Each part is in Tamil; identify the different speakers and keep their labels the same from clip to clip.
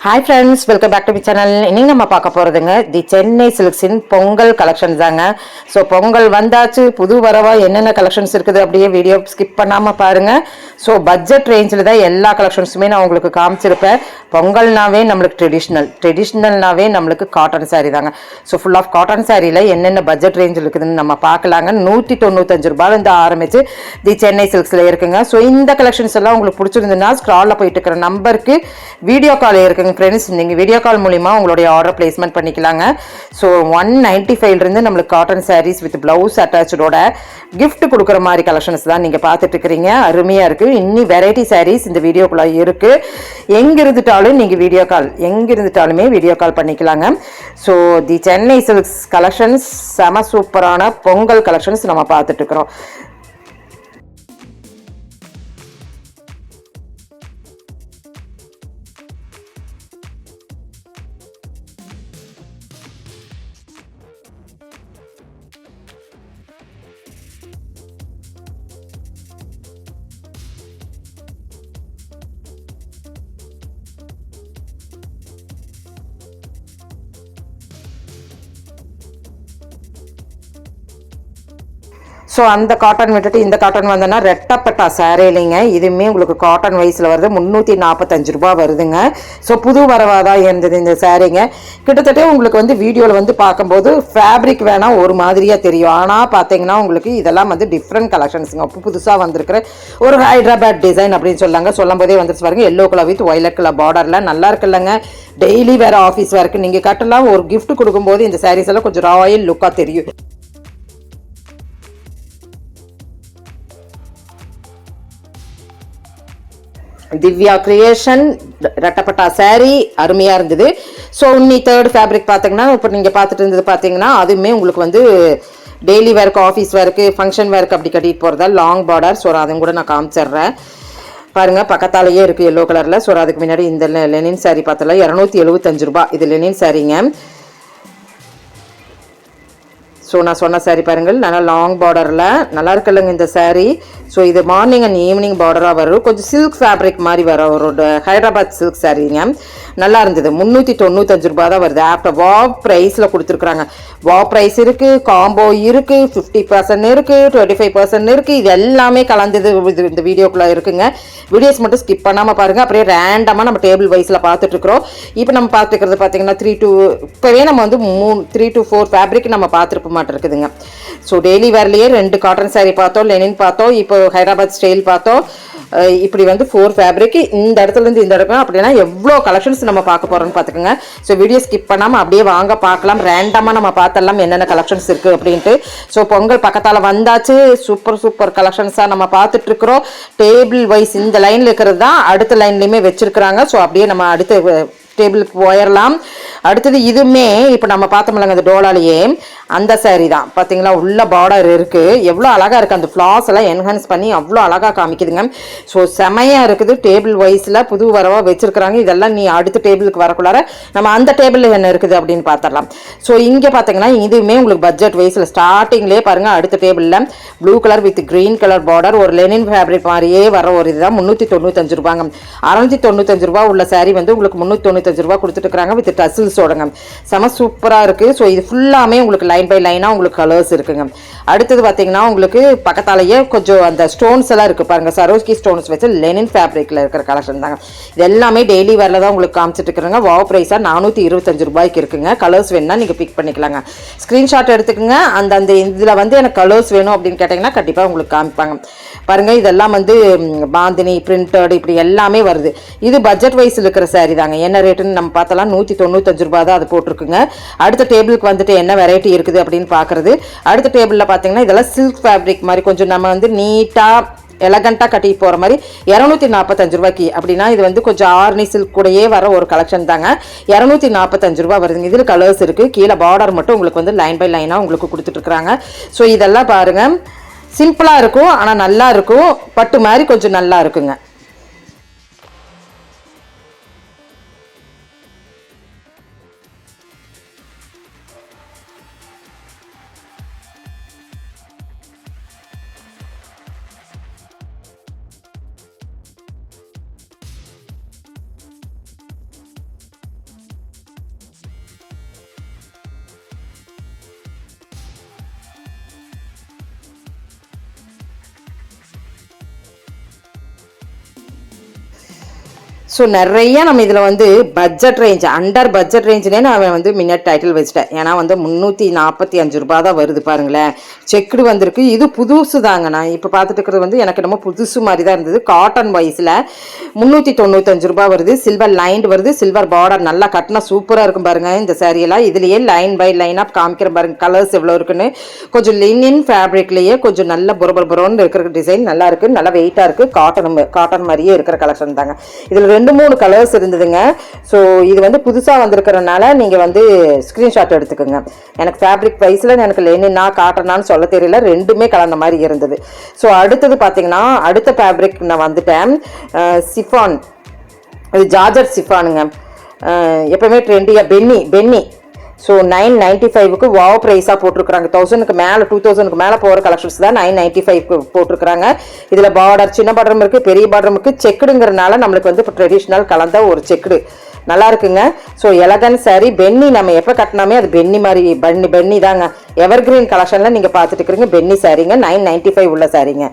Speaker 1: Hi friends, welcome back to my channel. இன்னைக்கு நம்ம பார்க்க போகிறதுங்க தி சென்னை சில்க்ஸின் பொங்கல் கலெக்ஷன்ஸ் தாங்க. ஸோ பொங்கல் வந்தாச்சு, புது வரவா என்னென்ன கலெக்ஷன்ஸ் இருக்குது அப்படியே வீடியோ ஸ்கிப் பண்ணாமல் பாருங்கள். ஸோ பட்ஜெட் ரேஞ்சில் தான் எல்லா கலெக்ஷன்ஸுமே நான் உங்களுக்கு காமிச்சிருப்பேன். பொங்கல்னாவே நம்மளுக்கு ட்ரெடிஷ்னல்னாவே நம்மளுக்கு காட்டன் சாரீ தாங்க. ஸோ ஃபுல் ஆஃப் காட்டன் சாரியில் என்னென்ன பட்ஜெட் ரேஞ்சில் இருக்குதுன்னு நம்ம பார்க்கலாங்க. 195 ரூபாயிலேருந்து ஆரம்பித்து தி சென்னை சில்க்ஸில் இருக்குங்க. ஸோ இந்த கலெக்ஷன்ஸ் எல்லாம் உங்களுக்கு பிடிச்சிருந்ததுன்னா ஸ்க்ராலில் போயிட்டு இருக்கிற நம்பருக்கு வீடியோ கால் இருக்குங்க ஃப்ரெண்ட்ஸ். நீங்கள் வீடியோ கால் மூலிமா உங்களுடைய ஆர்டர் பிளேஸ்மெண்ட் பண்ணிக்கலாங்க. ஸோ 195 நம்மளுக்கு காட்டன் சாரீஸ் வித் பிளவுஸ் அட்டாச்சோட கிஃப்ட் கொடுக்குற மாதிரி கலெக்ஷன்ஸ் தான் நீங்கள் பார்த்துட்டு இருக்கிறீங்க. அருமையாக இருக்குது. இன்னி வெரைட்டி சாரீஸ் இந்த வீடியோக்குள்ளே இருக்குது. எங்கே இருந்துட்டாலும் நீங்கள் வீடியோ கால் பண்ணிக்கலாங்க. So the Chennai silks collections செம சூப்பரான பொங்கல் கலெக்ஷன்ஸ் நம்ம பார்த்துட்டு இருக்கிறோம். ஸோ அந்த காட்டன் விட்டுட்டு இந்த காட்டன் வந்தோன்னா ரெட்டப்பட்டா சேரீலிங்க. இதுவுமே உங்களுக்கு காட்டன் வைஸில் வருது. 345 ரூபா வருதுங்க. ஸோ புது வரவாதான் இருந்தது இந்த சாரீங்க. கிட்டத்தட்ட உங்களுக்கு வந்து வீடியோவில் பார்க்கும்போது ஃபேப்ரிக் வேணால் ஒரு மாதிரியாக தெரியும். ஆனால் பார்த்தீங்கன்னா உங்களுக்கு இதெல்லாம் டிஃப்ரெண்ட் கலெக்ஷன்ஸுங்க. புதுசாக வந்திருக்கிற ஒரு ஹைதராபாத் டிசைன் அப்படின்னு சொல்லும் போதே வந்துருச்சு பாருங்க. Yellow colour with violet colour பார்டரில் நல்லா இருக்குல்லங்க. டெய்லி வேறு ஆஃபீஸ் ஒர்க்கு நீங்கள் கட்டலாம். ஒரு கிஃப்ட் கொடுக்கும்போது இந்த சாரீஸ் எல்லாம் கொஞ்சம் ராயல் லுக்காக தெரியும். திவ்யா கிரியேஷன் ரெட்டப்பட்டா சாரீ அருமையாக இருந்தது. ஸோ இன்னி தேர்ட் ஃபேப்ரிக் பார்த்தீங்கன்னா இப்போ நீங்கள் பார்த்துட்டு இருந்தது பார்த்தீங்கன்னா அதுவுமே உங்களுக்கு டெய்லி வேர்க்கு, ஆஃபீஸ் வேர்க்கு, ஃபங்க்ஷன் வேர்க்கு அப்படி கட்டிட்டு போகிறதா லாங் பார்டர். ஸோ அதுவும் கூட நான் காமிச்சிட்றேன் பாருங்கள். பக்கத்தாலேயே இருக்குது எல்லோ கலரில். ஸோ அதுக்கு முன்னாடி இந்த லெனின் சாரீ பார்த்தல 275 ரூபா. இது லெனின் சாரீங்க. ஸோ நான் சொன்ன சாரீ பாருங்கள், நல்லா லாங் பார்டரில் நல்லா இருக்குல்லங்க இந்த சாரீ. ஸோ இது மார்னிங் அண்ட் ஈவினிங் பார்டராக வரும். கொஞ்சம் சில்க் ஃபேப்ரிக் மாதிரி வரும். ஒரு ஹைதராபாத் சில்க் சாரீங்க. நல்லா இருந்தது. 395 ரூபா தான் வருது. ஆஃப்டர் வாவ் ப்ரைஸில் கொடுத்துருக்குறாங்க. வாவ் ப்ரைஸ் இருக்குது, காம்போ இருக்குது, 50% இருக்குது, 25% இருக்குது. இது எல்லாமே கலந்தது இந்த வீடியோக்குள்ளே இருக்குங்க. வீடியோஸ் மட்டும் ஸ்கிப் பண்ணாமல் பாருங்கள். அப்படியே ரேண்டமாக நம்ம டேபிள் வைஸில் பார்த்துட்ருக்குறோம். இப்போ நம்ம பார்த்துக்கிறது பார்த்தீங்கன்னா 3 to 4 ஃபேப்ரிக் நம்ம பார்த்துருப்போம் இருக்குதுங்க. ஸோ டெய்லி வேர்லேயே 2 காட்டன் சாரீ பார்த்தோம், லெனின் பார்த்தோம், இப்போ ஹைதராபாத் ஸ்டைல் பார்த்தோம். இப்படி 4 ஃபேப்ரிக் இந்த இடத்துலேருந்து இந்த இடத்துல அப்படின்னா எவ்வளோ கலெக்ஷன்ஸ் நம்ம பார்க்க போகிறோம்னு பார்த்துக்கோங்க. ஸோ வீடியோ ஸ்கிப் பண்ணாமல் அப்படியே வாங்க பார்க்கலாம். ரேண்டமாக நம்ம பார்த்தலாம் என்னென்ன கலெக்ஷன்ஸ் இருக்குது அப்படின்ட்டு. ஸோ பொங்கல் பக்கத்தால் வந்தாச்சு. சூப்பர் கலெக்ஷன்ஸாக நம்ம பார்த்துட்ருக்குறோம். டேபிள் வைஸ் இந்த லைனில் இருக்கிறது தான் அடுத்த லைன்லேயுமே வச்சுருக்குறாங்க. ஸோ அப்படியே நம்ம அடுத்த டேபிளுக்கு போயிடலாம். அடுத்தது இதுவுமே இப்போ நம்ம பார்த்தோம்லங்க அந்த டோலாலேயே அந்த சாரீ தான் பார்த்தீங்களா. உள்ள பார்டர் இருக்குது. எவ்வளோ அழகாக இருக்குது. அந்த ஃப்ளாஸ் எல்லாம் என்ஹான்ஸ் பண்ணி அவ்வளோ அழகாக காமிக்குதுங்க. ஸோ செமையாக இருக்குது. டேபிள் வைஸில் புது வரவாக வச்சுருக்குறாங்க. இதெல்லாம் நீ அடுத்த டேபிளுக்கு வரக்குள்ளார நம்ம அந்த டேபிளில் என்ன இருக்குது அப்படின்னு பார்த்துடலாம். ஸோ இங்கே பார்த்தீங்கன்னா இதுவுமே உங்களுக்கு பட்ஜெட் வைஸில் ஸ்டார்டிங்லேயே பாருங்கள். அடுத்த டேபிளில் blue colour with green colour border ஒரு லெனின் ஃபேப்ரிக் மாதிரியே வர ஒரு இதுதான். 395 ரூபாங்க. 695 ரூபா உள்ள சாரீ உங்களுக்கு 395 ரூபா கொடுத்துட்டுருக்காங்க வித் டசில்ஸோடங்க. செம சூப்பராக இருக்குது. ஸோ இது ஃபுல்லாமே உங்களுக்கு லைன் பை லைனாக உங்களுக்கு கலர்ஸ் இருக்குங்க. அடுத்தது பார்த்தீங்கன்னா உங்களுக்கு பக்கத்தாலேயே கொஞ்சம் அந்த ஸ்டோன்ஸ் எல்லாம் இருக்குது பாருங்கள். சரோஸ்கி ஸ்டோன்ஸ் வச்சு லெனின் ஃபேப்ரிக்கில் இருக்கிற கலெக்ஷன் தாங்க. இது எல்லாமே டெய்லி வேரில் தான் உங்களுக்கு காமிச்சிட்டு இருக்கிறாங்க. வாவ் ப்ரைஸாக 425 ரூபாய்க்கு இருக்குங்க. கலர்ஸ் வேணுன்னா நீங்கள் பிக் பண்ணிக்கலாங்க. ஸ்க்ரீன்ஷாட் எடுத்துக்கோங்க. அந்த இதில் எனக்கு கலர்ஸ் வேணும் அப்படின்னு கேட்டிங்கன்னா கண்டிப்பாக உங்களுக்கு காமிப்பாங்க பாருங்கள். இதெல்லாம் பாந்தினி பிரிண்டட் இப்படி எல்லாமே வருது. இது பட்ஜெட் வைஸ் இருக்கிற சாரீ தாங்க. என்ன ரேட்டுன்னு நம்ம பார்த்தலாம். 195 ரூபா தான் அது போட்டிருக்குங்க. அடுத்த டேபிளுக்கு என்ன வெரைட்டி இருக்குது அப்படின்னு பார்க்குறது. அடுத்த டேபிளில் பார்த்தீங்கன்னா இதெல்லாம் சில்க் ஃபேப்ரிக் மாதிரி கொஞ்சம் நம்ம நீட்டாக எலகண்ட்டாக கட்டி போகிற மாதிரி 245 ரூபாய்க்கு அப்படின்னா இது கொஞ்சம் ஆர்னி சில்க் கூடயே வர ஒரு கலெக்ஷன் தாங்க. 245 ரூபா வருதுங்க. இதில் கலர்ஸ் இருக்குது. கீழே பார்டர் மட்டும் உங்களுக்கு லைன் பை லைனாக உங்களுக்கு கொடுத்துட்ருக்குறாங்க. ஸோ இதெல்லாம் பாருங்கள் சிம்பிளாக இருக்கும், ஆனால் நல்லா இருக்கும். பட்டு மாதிரி கொஞ்சம் நல்லா இருக்குங்க. ஸோ நிறைய நம்ம இதில் வந்து பட்ஜெட் ரேஞ்ச் அண்டர் பட்ஜெட் ரேஞ்சுனே நான் வந்து முன்னாடி டைட்டில் வச்சுட்டேன். ஏன்னா வந்து 345 ரூபா தான் வருது பாருங்களேன். செக்குடு வந்திருக்கு. இது புதுசு தாங்க. நான் இப்போ பார்த்துட்டு இருக்கிறது வந்து எனக்கு என்னமோ புதுசு மாதிரி தான் இருந்தது. காட்டன் வைஸில் 395 ரூபா வருது. சில்வர் லைன் வருது. சில்வர் பார்டர் நல்லா கட்டினா சூப்பராக இருக்கும் பாருங்கள் இந்த சாரியெல்லாம். இதுலேயே லைன் பை லைனாக காமிக்கிற பாருங்க கலர்ஸ் எவ்வளோ இருக்குன்னு. கொஞ்சம் லினின் ஃபேப்ரிக்லேயே கொஞ்சம் நல்ல புரோன்னு இருக்கிற டிசைன் நல்லா இருக்குது. நல்லா வெயிட்டாக இருக்குது. காட்டன் மாதிரியே இருக்கிற கலெக்ஷன் தாங்க. இதில் 2-3 கலர்ஸ் இருந்ததுங்க. ஸோ இது வந்து புதுசாக வந்திருக்கிறனால நீங்கள் வந்து ஸ்க்ரீன்ஷாட் எடுத்துக்கோங்க. எனக்கு ஃபேப்ரிக் வைஸில் எனக்கு லெனினா காட்டனான்னு சொல்ல தெரியல. ரெண்டுமே கலந்த மாதிரி இருந்தது. ஸோ அடுத்தது பார்த்தீங்கன்னா அடுத்த ஃபேப்ரிக் நான் வந்துட்டேன். சிஃபான், இது ஜார்ஜட் சிஃபானுங்க. எப்பவுமே ட்ரெண்டியாக பென்னி. ஸோ 995க்கு வாவ் ப்ரைஸாக போட்டிருக்கிறாங்க. 1000க்கு மேலே 2000க்கு மேலே போகிற கலெக்ஷன்ஸ் தான் 995க்கு போட்டிருக்கிறாங்க. இதில் பார்டர் சின்ன பார்டரும் இருக்குது, பெரிய பார்டரும் இருக்குது. செக்குடுங்கிறனால நம்மளுக்கு வந்து இப்போ ட்ரெடிஷ்னல் கலந்த ஒரு செக்குடு நல்லா இருக்குங்க. ஸோ எலகன் சாரி பென்னி நம்ம எப்போ கட்டினாமே அது பென்னி மாதிரி பென்னி தாங்க. எவர் கிரீன் கலெக்ஷனில் நீங்கள் பார்த்துட்டு இருக்கிறீங்க பென்னி சாரிங்க. 995 உள்ள சாரிங்க.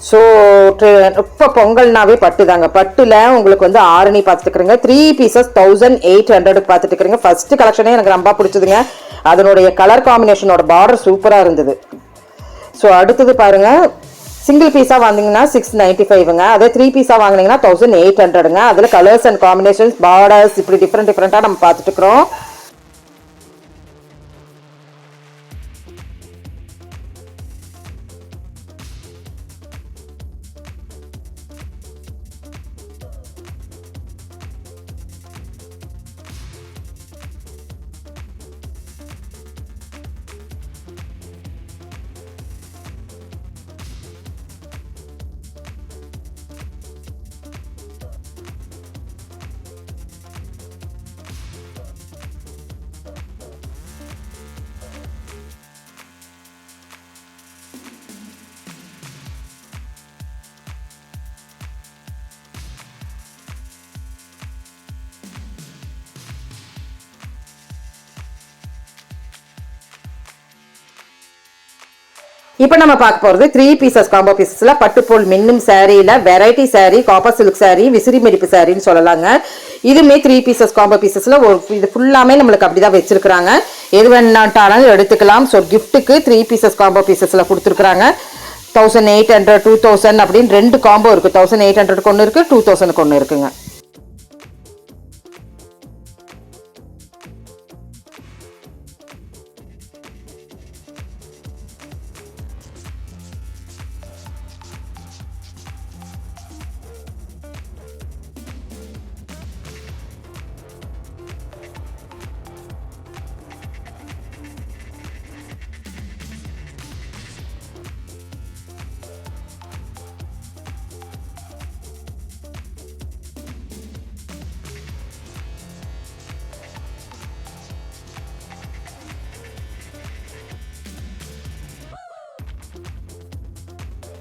Speaker 1: ஸோ இப்போ பொங்கல்னாவே பட்டு தாங்க. பட்டில் உங்களுக்கு வந்து ஆரணி பார்த்துட்டுருக்குறீங்க. 3 பீசஸ் 1800 பார்த்துட்டுருக்குறீங்க. ஃபர்ஸ்ட் கலெக்ஷனே எனக்கு ரொம்ப பிடிச்சதுங்க. அதனுடைய கலர் காம்பினேஷனோட பார்டர் சூப்பராக இருந்தது. ஸோ அடுத்தது பாருங்கள், சிங்கிள் பீஸாக வாங்கினீங்கன்னா 695ங்க. அதே 3 பீஸாக வாங்கினீங்கன்னா 1800ங்க. அதில் கலர்ஸ் அண்ட் காம்பினேஷன்ஸ் பார்டர்ஸ் இப்படி டிஃப்ரெண்ட்டாக நம்ம பார்த்துட்டுருக்குறோம். இப்போ நம்ம பார்க்க போகிறது 3 பீசஸ் காம்போ பீசஸில் பட்டு போல் மின்னும் சாரியில் variety sari, copper silk sari, விசிறி மெடிப்பு சாரின்னு சொல்லலாங்க. இதுவுமே 3 பீசஸ் காம்போ பீசஸில் ஒரு இது ஃபுல்லாமே நம்மளுக்கு அப்படி தான் வச்சுருக்குறாங்க. எது வேணாட்டாலும் எடுத்துக்கலாம். ஸோ கிஃப்ட்டுக்கு 3 பீசஸ் காம்போ பீசஸில் கொடுத்துருக்குறாங்க. 1800 2000 அப்படின்னு 2 காம்போ இருக்குது. 1800க்கு ஒன்று இருக்குது, 2000க்கு ஒன்று இருக்குங்க.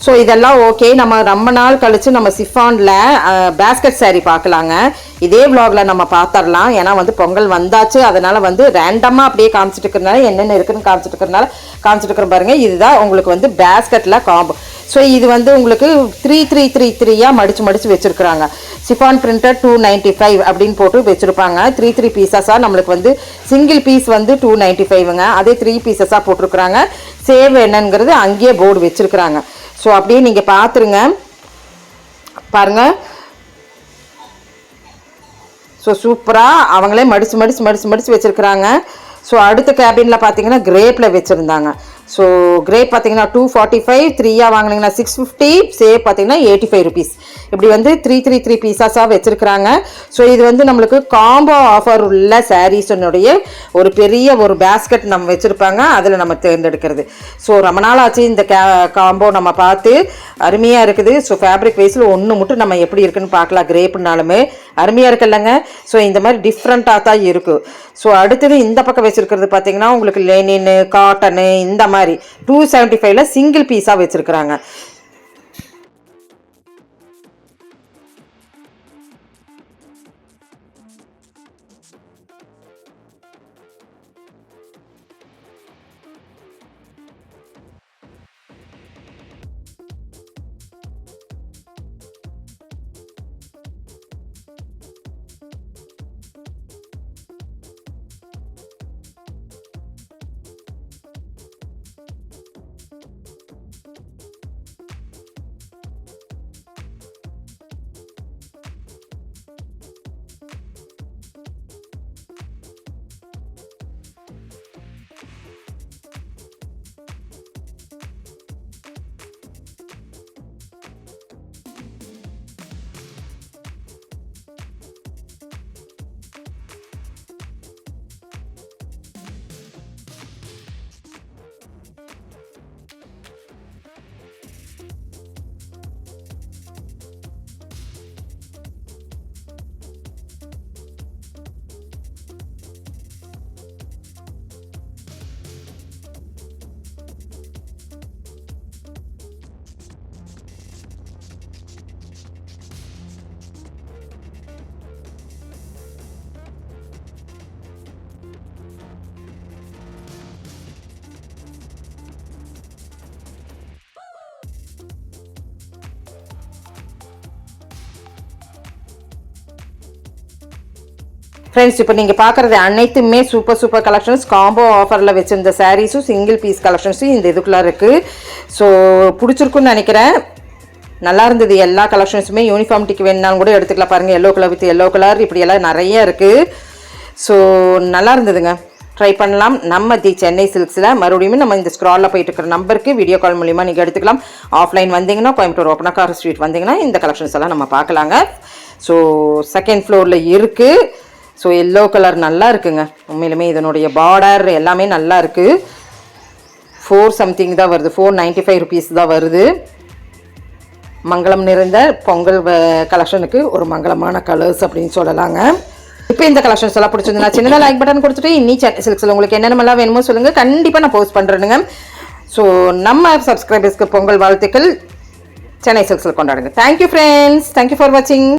Speaker 1: ஸோ இதெல்லாம் ஓகே. நம்ம ரொம்ப நாள் கழித்து நம்ம சிஃபானில் பேஸ்கெட் சாரீ பார்க்கலாங்க. இதே விலாகில் நம்ம பார்த்துடலாம். ஏன்னா வந்து பொங்கல் வந்தாச்சு. அதனால் வந்து ரேண்டமாக அப்படியே காமிச்சிட்டு இருக்கிறதுனால என்னென்ன இருக்குன்னு காமிச்சிட்டு இருக்கிற பாருங்கள். இதுதான் உங்களுக்கு வந்து பேஸ்கெட்டில் காம்போ. ஸோ இது வந்து உங்களுக்கு 3 மடித்து வச்சுருக்குறாங்க. சிஃபான் பிரிண்டட் 295 அப்படின்னு போட்டு வச்சுருப்பாங்க. 3 பீசஸாக நம்மளுக்கு வந்து சிங்கிள் பீஸ் வந்து 295ங்க. அதே 3 பீசஸாக போட்டிருக்குறாங்க. சேவ் என்னங்கிறது அங்கேயே போர்டு வச்சுருக்குறாங்க. ஸோ அப்படியே நீங்கள் பார்த்துருங்க பாருங்கள். ஸோ சூப்பராக அவங்களே மடித்து வச்சுருக்குறாங்க. ஸோ அடுத்த கேபினில் பார்த்தீங்கன்னா கிரேப்பில் வச்சுருந்தாங்க. ஸோ கிரேப் பார்த்தீங்கன்னா 245, 3யா வாங்கினீங்கன்னா 650, சேவ் பார்த்தீங்கன்னா 85 rupees. இப்படி வந்து 3 பீஸாஸாக வச்சுருக்குறாங்க. ஸோ இது வந்து நம்மளுக்கு காம்போ ஆஃபர் உள்ள சாரீஸனுடைய ஒரு பெரிய ஒரு பேஸ்கெட் நம்ம வச்சுருப்பாங்க, அதில் நம்ம தேர்ந்தெடுக்கிறது. ஸோ ரொம்ப நாள் ஆச்சு இந்த காம்போ நம்ம பார்த்து, அருமையாக இருக்குது. ஸோ ஃபேப்ரிக் வைஸில் ஒன்று மட்டும் நம்ம எப்படி இருக்குன்னு பார்க்கலாம். கிரேப்புனாலுமே அருமையாக இருக்குல்லங்க. ஸோ இந்த மாதிரி டிஃப்ரெண்ட்டாக தான் இருக்குது. ஸோ அடுத்தது இந்த பக்கம் வச்சுருக்கிறது பார்த்தீங்கன்னா உங்களுக்கு லெனின், காட்டனு இந்த மாதிரி 275ல சிங்கிள் பீஸாக வச்சுருக்குறாங்க. ஃப்ரெண்ட்ஸ், இப்போ நீங்கள் பார்க்குறது அனைத்துமே சூப்பர் கலெக்ஷன்ஸ். காம்போ ஆஃபரில் வச்சுருந்த சாரீஸும் சிங்கிள் பீஸ் கலெக்ஷன்ஸும் இந்த இதுக்குள்ளே இருக்குது. ஸோ பிடிச்சிருக்குன்னு நினைக்கிறேன். நல்லா இருந்தது. எல்லா கலெக்ஷன்ஸுமே யூனிஃபார்மிட்டிக்கு வேணுனாலும் கூட எடுத்துக்கலாம். பாருங்கள், yellow colour with yellow colour இப்படியெல்லாம் நிறைய இருக்குது. ஸோ நல்லா இருந்ததுங்க. ட்ரை பண்ணலாம். நம்ம சென்னை சில்க்ஸில் மறுபடியும் நம்ம இந்த ஸ்க்ராலில் போயிட்டு இருக்கிற நம்பருக்கு வீடியோ கால் மூலிமா நீங்கள் எடுத்துக்கலாம். ஆஃப்லைன் வந்தீங்கன்னா கோயம்புத்தூர் ஒப்பனக்கார ஸ்ட்ரீட் வந்தீங்கன்னா இந்த கலெக்ஷன்ஸ் எல்லாம் நம்ம பார்க்கலாங்க. ஸோ செகண்ட் ஃப்ளோரில் இருக்குது. ஸோ எல்லோ கலர் நல்லா இருக்குங்க. உண்மையிலுமே இதனுடைய பார்டர் எல்லாமே நல்லா இருக்குது. 4 something தான் வருது, 495 rupees தான் வருது. மங்களம் நிறைந்த பொங்கல் கலெக்ஷனுக்கு ஒரு மங்களமான கலர்ஸ் அப்படின்னு சொல்லலாங்க. இப்போ இந்த கலெக்ஷன்ஸ் எல்லாம் பிடிச்சிருந்தா சின்னதாக லைக் பட்டன் கொடுத்துட்டு இன்னி சென்னை சில்க்ஸில் உங்களுக்கு என்னென்னலாம் வேணுமோ சொல்லுங்கள். கண்டிப்பாக நான் போஸ்ட் பண்ணுறேனுங்க. ஸோ நம்ம சப்ஸ்கிரைபர்ஸ்க்கு பொங்கல் வாழ்த்துக்கள். சென்னை சில்க்ஸில் கொண்டாடுங்க. Thank you friends. தேங்க்யூ ஃபார் வாட்சிங்.